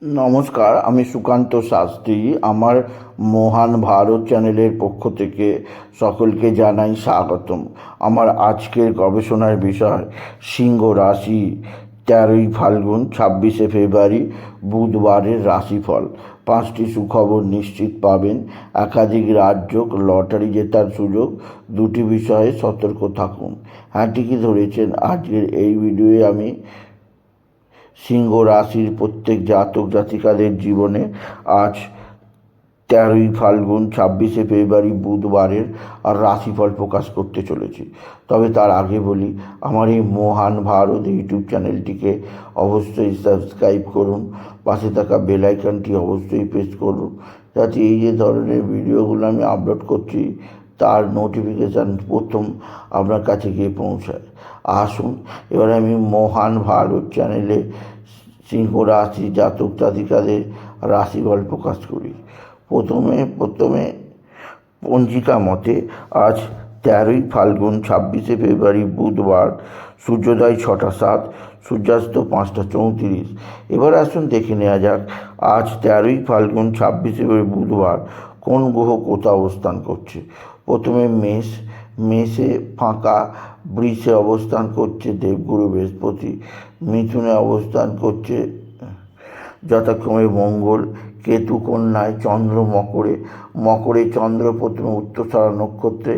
নমস্কার, আমি সুকান্ত শাস্ত্রী। আমার মহান ভারত চ্যানেলের পক্ষ থেকে সকলকে জানাই স্বাগতম। আমার আজকের গবেষণার বিষয় সিংহ রাশি, 13ই ফাল্গুন 26শে ফেব্রুয়ারি বুধবারের রাশিফল। 5টি সুখবর নিশ্চিত পাবেন, একাধিক রাজযোগ, লটারি জেতার সুযোগ। 2টি বিষয়ে সতর্ক থাকুন। হ্যাঁ, ঠিকই ধরেছেন। আজকের এই ভিডিওয়ে আমি সিংহ রাশির প্রত্যেক জাতক জাতিকাদের জীবনে আজ 13ই ফাল্গুন 26শে ফেব্রুয়ারি বুধবারের রাশিফল প্রকাশ করতে চলেছি। তবে তার আগে বলি, আমার এই মহান ভারত ইউটিউব চ্যানেলটিকে অবশ্যই সাবস্ক্রাইব করুন, পাশে থাকা বেল আইকনটি অবশ্যই প্রেস করুন, যাতে এই যে ধরনের ভিডিওগুলো আমি আপলোড করছি তার নোটিফিকেশান প্রথম আপনার কাছে গিয়ে পৌঁছায়। আসুন এবার আমি মহান ভারত চ্যানেলে সিংহ রাশি জাতক জাতিকাদের রাশিফল প্রকাশ করি। প্রথমে পঞ্জিকা মতে আজ 13ই ফাল্গুন 26শে ফেব্রুয়ারি বুধবার, সূর্যোদয় 6টা 7, সূর্যাস্ত 5টা 34। এবার আসুন দেখে নেওয়া যাক আজ 13ই ফাল্গুন 26শে ফেব্রুয়ারি বুধবার কোন গ্রহ কোথাও অবস্থান করছে। প্রথমে মেষে ফাঁকা, বৃষে অবস্থান করছে দেবগুরু বৃহস্পতি, মিথুনে অবস্থান করছে যথাক্রমে মঙ্গল, কেতু কন্যায়, চন্দ্র মকরে চন্দ্র প্রথমে উত্তরছড়া নক্ষত্রে,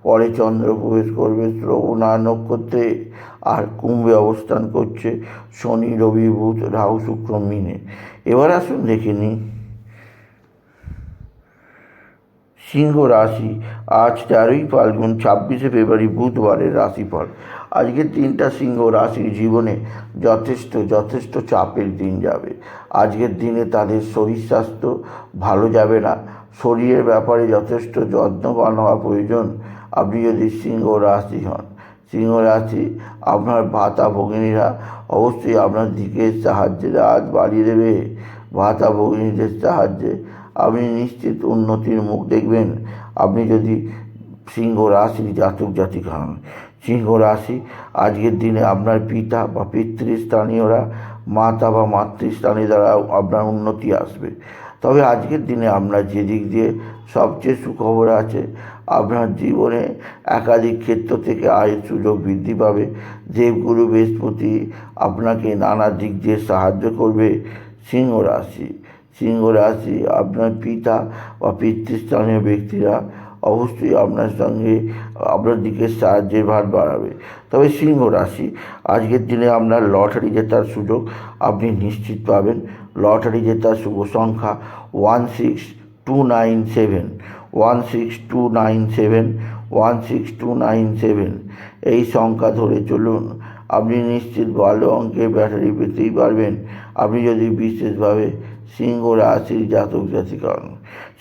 পরে চন্দ্র প্রবেশ করবে শ্রবণা নক্ষত্রে, আর কুম্ভে অবস্থান করছে শনি, রবি, বুধ, রাহু, শুক্র মিনে। এবার আসুন দেখে নিই সিংহ রাশি আজ 13ই ফাল্গুন 26শে ফেব্রুয়ারি বুধবারের রাশিফল। আজকের দিনটা সিংহ রাশির জীবনে যথেষ্ট চাপের দিন যাবে। আজকের দিনে তাদের শরীর স্বাস্থ্য ভালো যাবে না। শরীরের ব্যাপারে যথেষ্ট যত্নবান হওয়া প্রয়োজন। আপনি যদি সিংহ রাশি হন, সিংহ রাশি আপনার ভাতা ভগিনীরা অবশ্যই আপনার দিকে সাহায্যের হাত বাড়িয়ে দেবে। ভাতা ভগিনীদের সাহায্যে আপনি নিশ্চিত উন্নতির মুখ দেখবেন। আপনি যদি সিংহ রাশির জাতক জাতিকা হন, সিংহ রাশি আজকের দিনে আপনার পিতা বা পিতৃস্থানীয়রা, মাতা বা মাতৃস্থানীয় দ্বারা আপনার উন্নতি আসবে। তবে আজকের দিনে আপনার যে দিক দিয়ে সবচেয়ে সুখবর আছে, আপনার জীবনে একাধিক ক্ষেত্র থেকে আয়ের সুযোগ বৃদ্ধি পাবে। দেবগুরু বৃহস্পতি আপনাকে নানা দিক দিয়ে সাহায্য করবে। সিংহ রাশি আপনার পিতা বা পিতৃস্থানীয় ব্যক্তিরা অবশ্যই আপনার দিকে সাহায্যের ভার বাড়াবে। তবে সিংহ রাশি আজকের দিনে আপনার লটারি জেতার সুযোগ আপনি নিশ্চিত পাবেন। লটারি জেতার শুভ সংখ্যা 16297, 16297, 16297। এই সংখ্যা ধরে চলুন, আপনি নিশ্চিত ভালো অঙ্কের ব্যাটারি পেতেই পারবেন। আপনি যদি বিশেষভাবে সিংহ রাশির জাতক জাতিকা হন।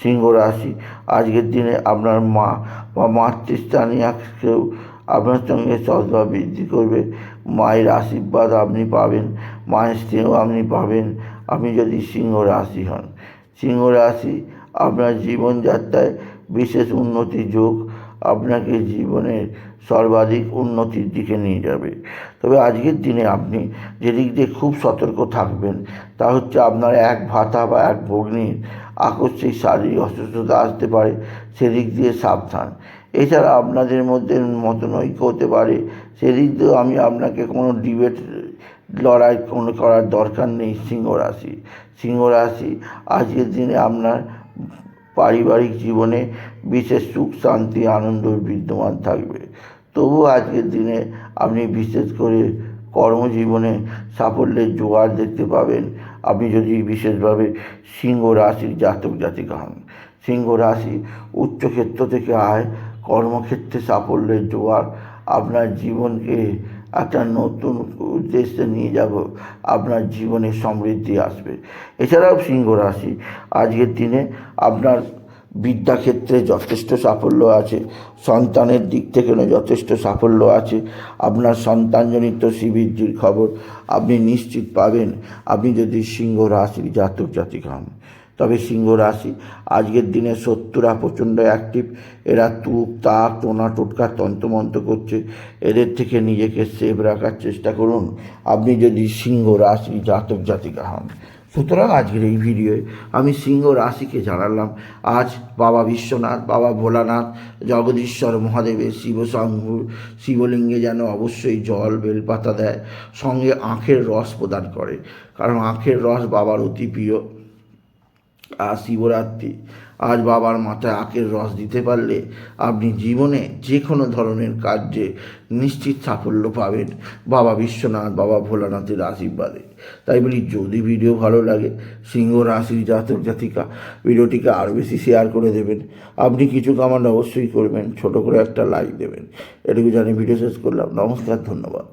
সিংহ রাশি আজকের দিনে আপনার মা বা মাতৃস্থানীয় কেউ আপনার সঙ্গে সদ্ভাব বৃদ্ধি করবে। মায়ের আশীর্বাদ আপনি পাবেন, মায়ের স্নেহ আপনি পাবেন। আপনি যদি সিংহ রাশি হন, সিংহ রাশি আপনার জীবনযাত্রায় বিশেষ উন্নতির যোগ আপনাকে জীবনের সর্বাধিক উন্নতির দিকে নিয়ে যাবে। তবে আজকের দিনে আপনি যেদিক দিয়ে খুব সতর্ক থাকবেন তা হচ্ছে আপনার এক ভাতা বা এক ভগ্নীর আকস্মিক শারীরিক অসুস্থতা আসতে পারে, সেদিক দিয়ে সাবধান। এছাড়া আপনাদের মধ্যে মতনৈক্য হতে পারে, সেদিক দিয়েও আমি আপনাকে কোনো ডিবেট লড়াই করার দরকার নেই। সিংহ রাশি আজকের দিনে আপনার পারিবারিক জীবনে বিশেষ সুখ শান্তি আনন্দ বিদ্যমান থাকবে। তবুও আজকের দিনে আপনি বিশেষ করে কর্মজীবনে সাফল্যের জোয়ার দেখতে পাবেন, আপনি যদি বিশেষভাবে সিংহ রাশির জাতক জাতিকা হন। সিংহ রাশি উচ্চক্ষেত্র থেকে আয়, কর্মক্ষেত্রে সাফল্যের জোয়ার আপনার জীবনকে একটা নতুন উদ্দেশ্যে নিয়ে যাব। আপনার জীবনে সমৃদ্ধি আসবে। এছাড়াও সিংহ রাশি আজকের দিনে আপনার বিদ্যাক্ষেত্রে যথেষ্ট সাফল্য আছে, সন্তানের দিক থেকেও যথেষ্ট সাফল্য আছে। আপনার সন্তানজনিত শ্রীবৃদ্ধির খবর আপনি নিশ্চিত পাবেন, আপনি যদি সিংহ রাশির জাতক জাতিকা হন। তবে সিংহ রাশি আজকের দিনে শত্রুরা প্রচণ্ড অ্যাক্টিভ। এরা তুক তাক টোনা টোটকা তন্ত্রমন্ত্র করছে, এদের থেকে নিজেকে সেভ রাখার চেষ্টা করুন, আপনি যদি সিংহ রাশি জাতক জাতিকা হন। সুতরাং আজকের এই ভিডিওয়ে আমি সিংহ রাশিকে জানালাম আজ বাবা বিশ্বনাথ, বাবা ভোলানাথ, জগদীশ্বর মহাদেবের শিবশম্ভুর শিবলিঙ্গে যেন অবশ্যই জল বেলপাতা দেয়, সঙ্গে আখের রস প্রদান করে, কারণ আখের রস বাবার অতি প্রিয়। আর শিবরাত্রি, আজ বাবার মাথায় আখের রস দিতে পারলে আপনি জীবনে যে কোনো ধরনের কার্যে নিশ্চিত সাফল্য পাবেন বাবা বিশ্বনাথ, বাবা ভোলানাথের আশীর্বাদে। তাই বলি, যদি ভিডিও ভালো লাগে সিংহ রাশির জাতক জাতিকা, ভিডিওটিকে আরও বেশি শেয়ার করে দেবেন। আপনি কিছু কমেন্ট অবশ্যই করবেন, ছোট করে একটা লাইক দেবেন। এটুকু জানি ভিডিও শেষ করলাম। নমস্কার, ধন্যবাদ।